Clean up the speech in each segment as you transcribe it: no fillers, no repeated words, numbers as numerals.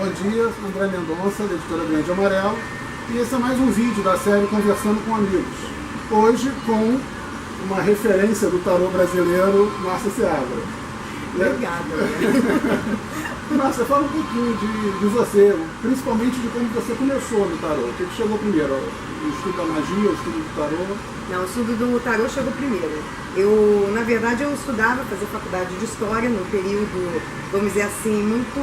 Bom dia, André Mendonça, da editora Grande Amarelo, e esse é mais um vídeo da série Conversando com Amigos. Hoje com uma referência do tarô brasileiro, Márcia Seabra. Obrigada. Márcia, fala um pouquinho de você, principalmente de como você começou no tarô. O que chegou primeiro? O estudo da magia, o estudo do tarô? Não, o estudo do tarô chegou primeiro. Na verdade, eu estudava, fazia faculdade de História no período, vamos dizer assim, muito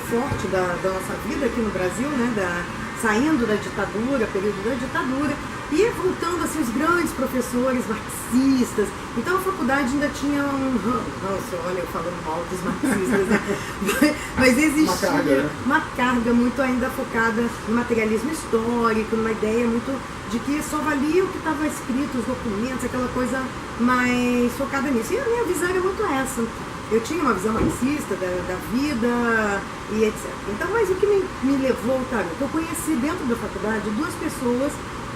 forte da nossa vida aqui no Brasil, né? Saindo da ditadura, período da ditadura, e voltando assim os grandes professores marxistas. Então a faculdade ainda tinha nossa, olha, eu falando mal dos marxistas, né? Mas existia uma carga muito ainda focada no materialismo histórico, numa ideia muito de que só valia o que estava escrito, os documentos, aquela coisa mais focada nisso. E a minha visão era muito essa. Eu tinha uma visão marxista da vida e etc. Então, mas o que me levou ao tarô? Eu conheci dentro da faculdade duas pessoas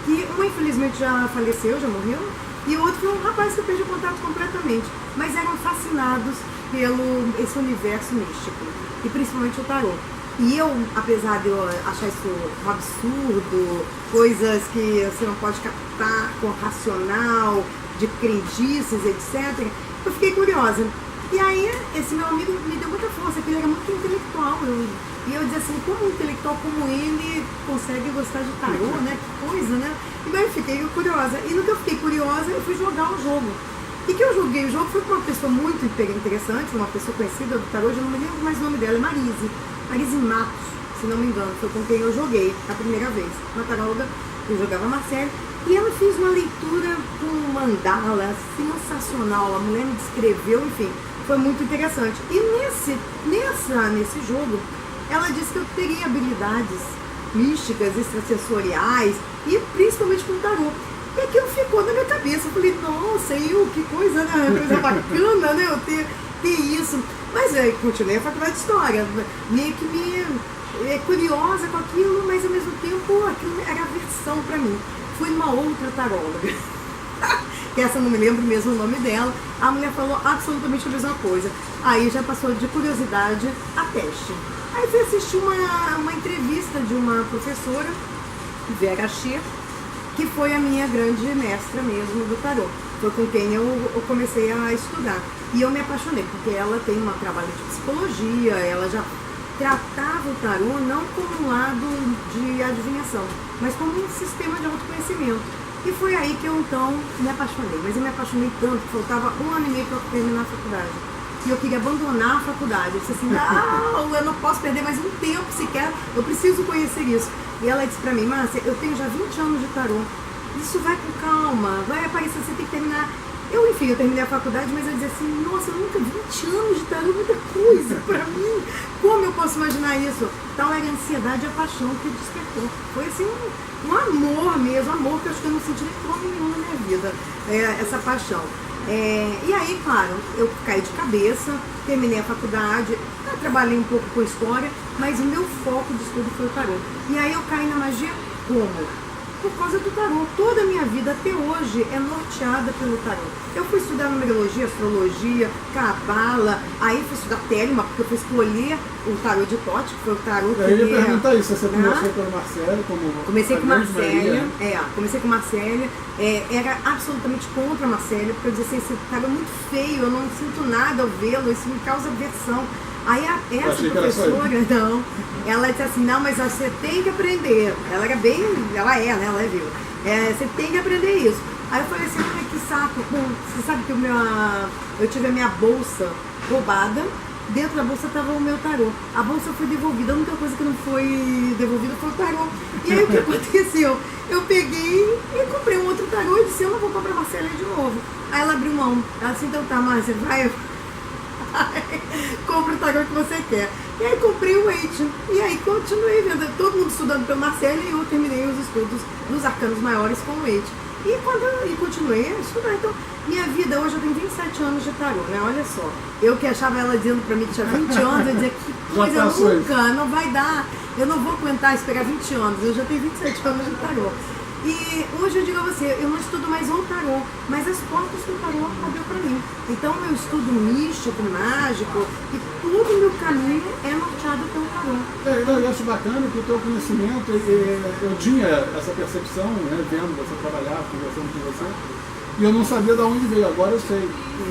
que uma infelizmente já faleceu, já morreu, e o outro foi um rapaz que eu perdi o contato completamente, mas eram fascinados pelo esse universo místico, e principalmente o tarô. E eu, apesar de eu achar isso um absurdo, coisas que você não pode captar com racional, de crendices, etc., eu fiquei curiosa. E aí, esse meu amigo me deu muita força, porque ele era muito intelectual. E eu dizia assim, como um intelectual como ele consegue gostar de tarô, né? Que coisa, né? E daí eu fiquei curiosa. E no que eu fiquei curiosa, eu fui jogar o jogo. E que eu joguei o jogo foi com uma pessoa muito interessante, uma pessoa conhecida do tarô, eu não me lembro mais o nome dela, é Marise Matos, se não me engano. Foi com quem eu joguei a primeira vez. Uma taróloga, eu jogava Marcele. E ela fez uma leitura com um mandala sensacional. A mulher me descreveu, enfim. Foi muito interessante. E nesse jogo, ela disse que eu teria habilidades místicas, extrasensoriais e principalmente com tarô. E aquilo ficou na minha cabeça. Eu falei, nossa, que coisa, né? Coisa bacana, né? Eu ter isso. Mas eu continuei a faculdade de História, meio que me curiosa com aquilo, mas ao mesmo tempo aquilo era aversão para mim. Fui numa outra taróloga. Que essa eu não me lembro mesmo o nome dela. A mulher falou absolutamente a mesma coisa. Aí já passou de curiosidade a teste. Aí fui assistir uma entrevista de uma professora, Vera Xê, que foi a minha grande mestra mesmo do tarô. Foi com quem eu comecei a estudar. E eu me apaixonei, porque ela tem um trabalho de psicologia, ela já tratava o tarô não como um lado de adivinhação, mas como um sistema de autoconhecimento. E foi aí que eu então me apaixonei. Mas eu me apaixonei tanto que faltava 1 ano e meio para terminar a faculdade. E eu queria abandonar a faculdade. Eu disse assim, não, eu não posso perder mais um tempo sequer, eu preciso conhecer isso. E ela disse para mim, Márcia, eu tenho já 20 anos de tarô. Isso vai com calma, vai aparecer, você tem que terminar. Eu terminei a faculdade, mas eu dizia assim, nossa, eu nunca 20 anos de tarô, muita coisa pra mim. Como eu posso imaginar isso? Tal era a ansiedade e a paixão que despertou. Foi assim um amor mesmo, amor que eu acho que eu não senti nem forma nenhuma na minha vida, essa paixão. E aí, claro, eu caí de cabeça, terminei a faculdade, trabalhei um pouco com história, mas o meu foco de estudo foi o tarô. E aí eu caí na magia como? Por causa do tarô. Toda a minha vida até hoje é norteada pelo tarô. Eu fui estudar numerologia, astrologia, cabala, aí fui estudar Telema, porque eu fui escolher o tarô de Tote, que foi o tarô que eu ia perguntar isso, você começou pelo Marcelo, comecei com Marcélia, comecei com Marcélia, era absolutamente contra a Marcélia, porque eu dizia assim, esse tarô é muito feio, eu não sinto nada ao vê-lo, isso me causa aversão. Aí essa professora, não, ela disse assim, não, mas você tem que aprender. Ela era bem, ela é viu. Você tem que aprender isso. Aí eu falei assim, ai, que saco. Bom, você sabe que eu tive a minha bolsa roubada, dentro da bolsa estava o meu tarô. A bolsa foi devolvida, a única coisa que não foi devolvida foi o tarô. E aí o que aconteceu? Eu peguei e comprei um outro tarô e disse, eu não vou comprar Marcela de novo. Aí ela abriu mão. Ela disse, então tá, Márcia, vai... compra o tarô que você quer. E aí comprei o Eight. E aí continuei vendo, todo mundo estudando pelo Marcelo e eu terminei os estudos dos arcanos maiores com o Eight. E continuei a estudar. Então, minha vida hoje eu tenho 27 anos de tarô, né? Olha só. Eu que achava ela dizendo pra mim que tinha 20 anos, eu dizia que coisa nunca, não vai dar. Eu não vou aguentar esperar 20 anos. Eu já tenho 27 anos de tarô. E hoje eu digo a você, eu não estudo mais o tarô, mas as portas que o tarô abriu para mim. Então eu estudo místico, mágico, e todo o meu caminho é norteado pelo tarô. Eu acho bacana que o teu conhecimento, eu tinha essa percepção, né, vendo você trabalhar, conversando com você, e eu não sabia de onde veio, agora eu sei.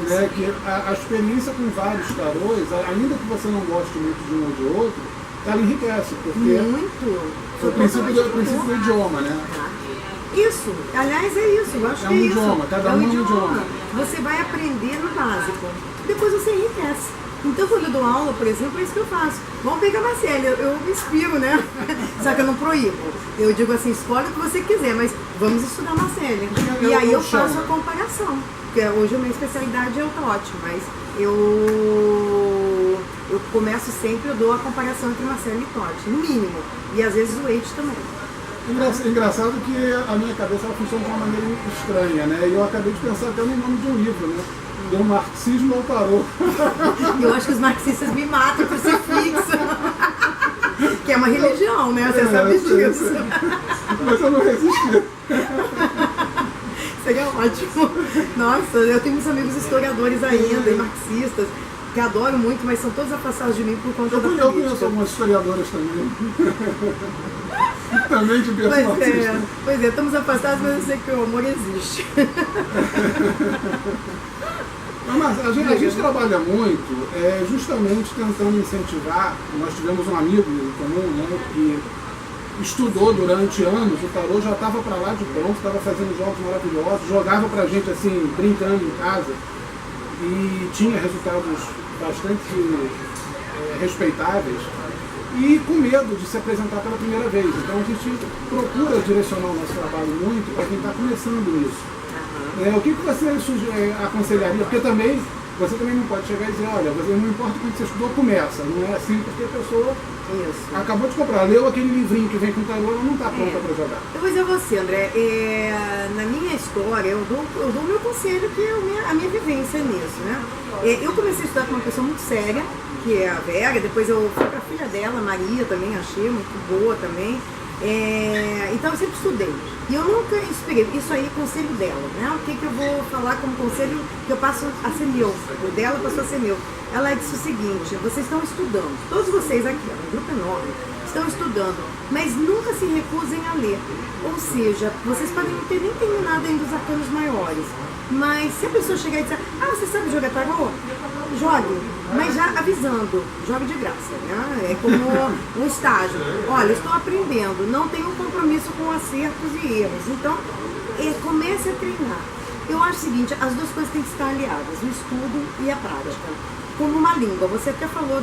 Né, que a experiência com vários tarôs, ainda que você não goste muito de um ou de outro, ela enriquece, porque muito. o princípio do idioma, né? Isso, aliás é isso, eu acho que é isso. Idioma, cada um é um idioma. Você vai aprender no básico, depois você enriquece. Então quando eu dou aula, por exemplo, é isso que eu faço. Vamos pegar a Marcele, eu me inspiro, né? Só que eu não proíbo. Eu digo assim, escolhe o que você quiser, mas vamos estudar Marcele. E aí eu faço a comparação. Porque hoje a minha especialidade é o trote, mas eu começo sempre, eu dou a comparação entre Marcele e trote, no mínimo. E às vezes o Eide também. Engraçado que a minha cabeça ela funciona de uma maneira estranha, né? E eu acabei de pensar até no nome de um livro, né? Do marxismo ao tarô. Eu acho que os marxistas me matam por ser fixo. Que é uma religião, né? Você sabe disso. Mas eu não resisti. Seria ótimo. Nossa, eu tenho muitos amigos historiadores ainda, e marxistas, que adoro muito, mas são todos afastados de mim por conta da política. Eu conheço algumas historiadoras também. Também de berço. Pois é, estamos afastados, mas eu sei que o amor existe. Mas a gente trabalha muito justamente tentando incentivar. Nós tivemos um amigo em comum, né, que estudou durante anos, o tarô já estava para lá de pronto, estava fazendo jogos maravilhosos, jogava pra gente assim, brincando em casa, e tinha resultados bastante respeitáveis, e com medo de se apresentar pela primeira vez. Então a gente procura direcionar o nosso trabalho muito para quem está começando isso. O que você aconselharia? Porque você também não pode chegar e dizer, olha, não importa quando você estudou, começa. Não é assim, porque a pessoa acabou de comprar, leu aquele livrinho que vem com tarô, ela não está pronta para jogar. Eu vou dizer a você, André, na minha história, eu dou o meu conselho, que é a minha vivência nisso, né? Eu comecei a estudar com uma pessoa muito séria, que é a Vera, depois eu fui para a filha dela, Maria, também achei muito boa também. Então eu sempre estudei. E eu nunca esperei. Isso aí é conselho dela, né? O que eu vou falar como conselho que eu passo a ser meu. O dela passou a ser meu. Ela disse o seguinte: vocês estão estudando, todos vocês aqui, é um grupo enorme, estão estudando, mas nunca se recusem a ler. Ou seja, vocês podem não ter nem terminado ainda os arcanos maiores, mas se a pessoa chegar e dizer, você sabe jogar tarô? Jogue, mas já avisando, jogue de graça, né? É como um estágio. Olha, estou aprendendo, não tenho compromisso com acertos e erros, então comece a treinar. Eu acho o seguinte, as duas coisas têm que estar aliadas, o estudo e a prática. Como uma língua, você até falou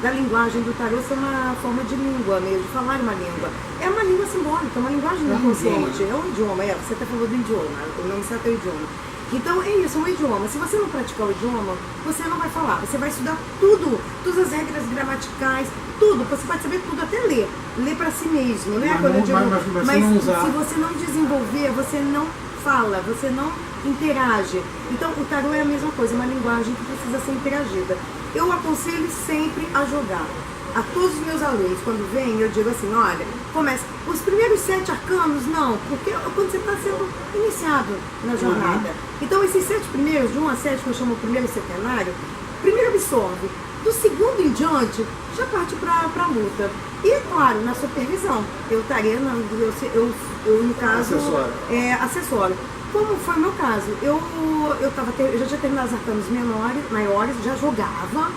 da linguagem do tarô ser uma forma de língua mesmo, de falar uma língua. É uma língua simbólica, é uma linguagem inconsciente, é um idioma, você até falou do idioma, o nome certo é o idioma. Então é isso, é um idioma. Se você não praticar o idioma, você não vai falar. Você vai estudar tudo, todas as regras gramaticais, tudo. Você pode saber tudo, até ler. Ler para si mesmo, né? Mas se você não desenvolver, você não fala, você não interage. Então o tarô é a mesma coisa, é uma linguagem que precisa ser interagida. Eu aconselho sempre a jogar. A todos os meus alunos, quando vêm, eu digo assim, olha, começa. Os primeiros 7 arcanos, não, porque quando você está sendo iniciado na jornada. Então, esses 7 primeiros, de 1 a 7, que eu chamo o primeiro setenário, primeiro absorve. Do segundo em diante, já parte para a luta. E, claro, na supervisão. Eu estaria, no caso, acessório. Como foi o meu caso? Eu já tinha terminado os arcanos maiores, já jogava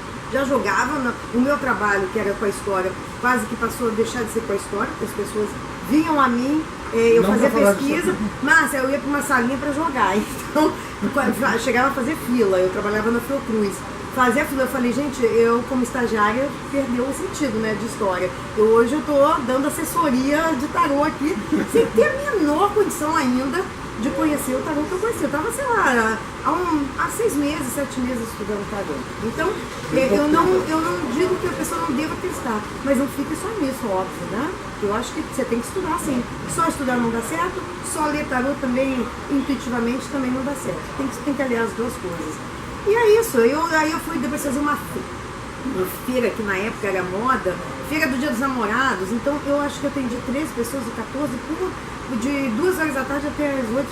o meu trabalho, que era com a história, quase que passou a deixar de ser com a história, porque as pessoas vinham a mim, eu fazia pesquisa, mas eu ia para uma salinha para jogar, então chegava a fazer fila, eu trabalhava na Fiocruz, fazia fila, eu falei, gente, eu como estagiária perdeu o sentido, né, de história. Hoje eu estou dando assessoria de tarô aqui, sem ter a menor condição ainda de conhecer o tarô que eu conheci. Eu estava, sei lá, há 6 meses, 7 meses estudando tarô. Então, eu não digo que a pessoa não deva testar, mas não fique só nisso, óbvio, né? Eu acho que você tem que estudar, sim. Só estudar não dá certo, só ler tarô também, intuitivamente, também não dá certo. Tem que aliar as duas coisas. E é isso. Aí eu fui depois fazer uma FI. feira que na época era moda, feira do Dia dos Namorados, então eu acho que eu atendi 13 pessoas de 14 de 2 horas da tarde até as 8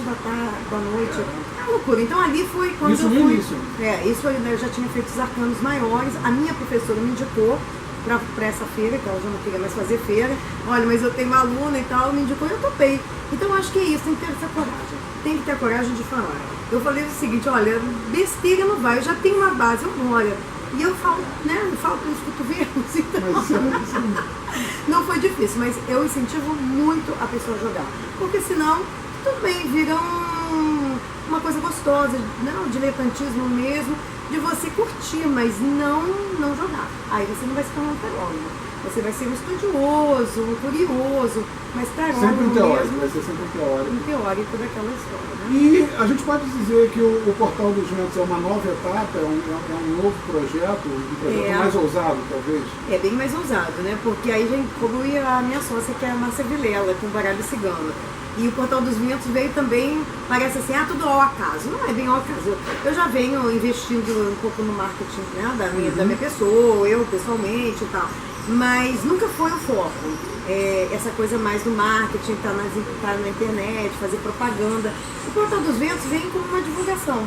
da noite. É uma loucura. Então ali foi quando isso eu no fui. início. Isso foi, eu já tinha feito os arcanos maiores, a minha professora me indicou para essa feira, que ela já não queria mais fazer feira. Olha, mas eu tenho uma aluna e tal, me indicou e eu topei. Então eu acho que é isso, tem que ter essa coragem. Tem que ter a coragem de falar. Eu falei o seguinte, olha, besteira não vai, eu já tenho uma base, olha. E eu falo, né? Eu falo pelos cotovelos, então. Não foi difícil, mas eu incentivo muito a pessoa a jogar. Porque senão, tudo bem, vira uma coisa gostosa, né? O diletantismo mesmo, de você curtir, mas não jogar. Aí você não vai se tornar um tarólogo. Você vai ser um estudioso, um curioso, mas tarólogo sempre um teórico, mesmo. vai ser sempre um teórico. Um teórico daquela história, né? E a gente pode dizer que o Portal dos Ventos é uma nova etapa, é um novo projeto, um projeto mais ousado, talvez? É bem mais ousado, né? Porque aí já inclui a minha sócia, que é a Márcia Vilela, com o Baralho Cigano. E o Portal dos Ventos veio também, parece assim, tudo ao acaso. Não é bem ao acaso. Eu já venho investindo um pouco no marketing, né, da minha pessoa, eu pessoalmente e tal. Mas nunca foi o foco. Essa coisa mais do marketing, tá na internet, fazer propaganda. O Portal dos Ventos vem como uma divulgação.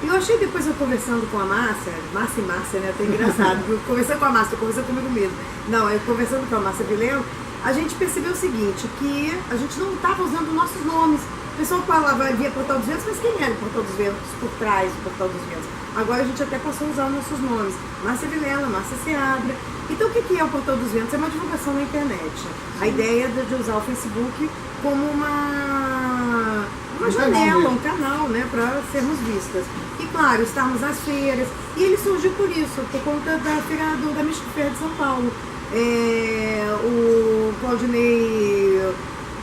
E eu achei, depois eu conversando com a Márcia e Márcia, né, até engraçado, eu conversando com a Márcia, eu conversando comigo mesmo. Não, eu conversando com a Márcia Vilela, a gente percebeu o seguinte, que a gente não estava usando nossos nomes. O pessoal falava, via Portal dos Ventos, mas quem era o Portal dos Ventos por trás do Portal dos Ventos? Agora a gente até passou a usar nossos nomes. Márcia Vilela, Márcia Seabra. Então o que é o Portal dos Ventos? É uma divulgação na internet. A ideia de usar o Facebook como uma janela, um canal, né, para sermos vistas. E claro, estarmos nas feiras. E ele surgiu por isso, por conta da feira da Mística Feira de São Paulo. O Claudinei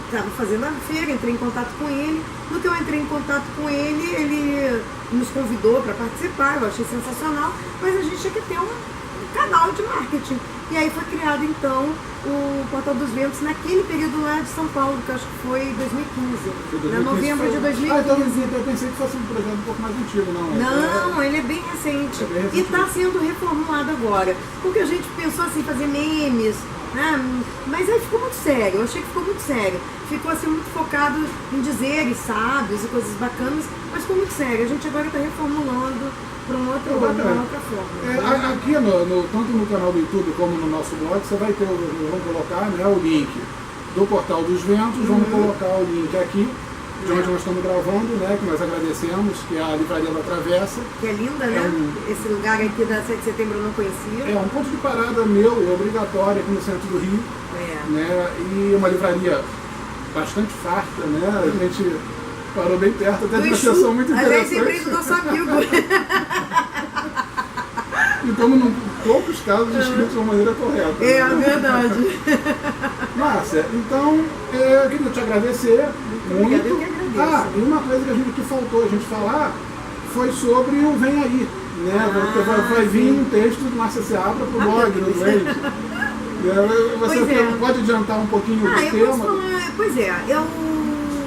estava fazendo a feira, entrei em contato com ele. No que eu entrei em contato com ele, ele nos convidou para participar, eu achei sensacional, mas a gente tinha que ter um canal de marketing. E aí foi criado então o Portal dos Ventos naquele período lá de São Paulo, que eu acho que foi 2015, novembro de 2015. Então eu pensei que fosse um projeto um pouco mais antigo, não? Não, ele é bem recente. E está sendo reformulado agora. Porque a gente pensou assim, fazer memes, né? Mas aí ficou muito sério, eu achei que ficou muito sério. Ficou assim muito focado em dizeres sábios e coisas bacanas, mas ficou muito sério. A gente agora está reformulando para uma outra forma. Aqui, tanto no canal do YouTube como no nosso blog, você vai ter, vamos colocar, né, o link do Portal dos Ventos, vamos colocar o link aqui, de onde nós estamos gravando, né, que nós agradecemos, que é a Livraria da Travessa. Que é linda, né? Esse lugar aqui da 7 de setembro eu não conhecia. É um ponto de parada meu, obrigatório aqui no centro do Rio. Né, e uma livraria bastante farta, né? A gente parou bem perto, até de uma sessão muito interessante. A gente lembrei do nosso amigo. E estamos em poucos casos escritos de uma maneira correta. É verdade. Márcia, então eu queria te agradecer muito. Eu que agradeço. E uma coisa que faltou a gente falar foi sobre o Vem Aí, né? Vai vir um texto do Márcia Seabra para o blog, no Blade. Você pode adiantar um pouquinho do tema? Posso falar, eu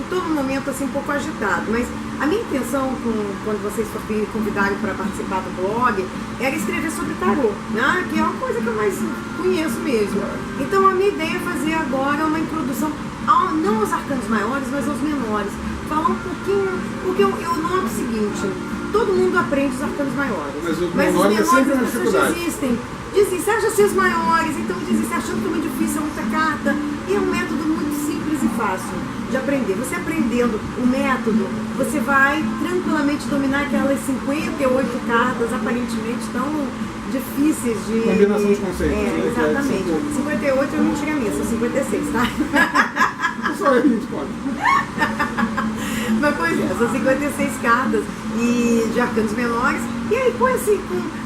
estou num momento assim um pouco agitado, mas a minha intenção quando vocês me convidaram para participar do blog era escrever sobre tarô, né? Que é uma coisa que eu mais conheço mesmo. Então a minha ideia é fazer agora uma introdução, não aos arcanos maiores, mas aos menores. Falar um pouquinho, porque eu noto o seguinte, todo mundo aprende os arcanos maiores. Mas os menores é sempre uma dificuldade. Dizem, você acha ser os maiores, então dizem, você achando que é muito difícil, é muita carta. E é um método muito simples e fácil de aprender. Você aprendendo o método, você vai tranquilamente dominar aquelas 58 cartas aparentemente tão difíceis de... Combinação de conceitos. Exatamente. 58 é mentira minha, são 56, tá? Só a gente pode. Mas pois são 56 cartas de arcanos menores. E aí põe assim,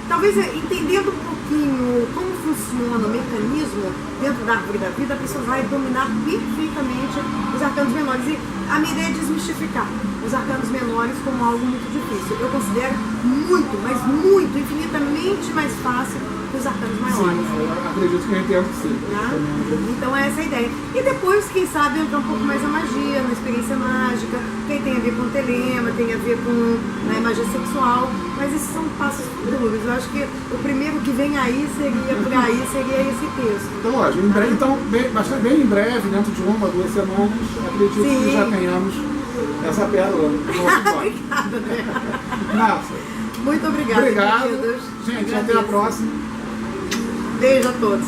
talvez entendendo um pouquinho como funciona o mecanismo dentro da árvore da vida, a pessoa vai dominar perfeitamente os arcanos menores. E a minha ideia é desmistificar os arcanos menores como algo muito difícil. Eu considero muito, mas muito, infinitamente mais fácil que os arcanos maiores. Sim, eu acredito que eu entendo que sim. Né? Então é essa a ideia. E depois, quem sabe, entrar um pouco mais a magia, na experiência mágica, que tem a ver com telema, tem a ver com a magia sexual, mas esses são passos futuros. Eu acho que o primeiro que vem aí seria esse texto. Então, lógico, bem em breve, dentro de 1 ou 2 semanas, acredito que já tenhamos essa pérola no nosso blog. Obrigada, né? Massa. Muito obrigada, Obrigado. queridos. Gente, Agradeço. até a próxima. Beijo a todos.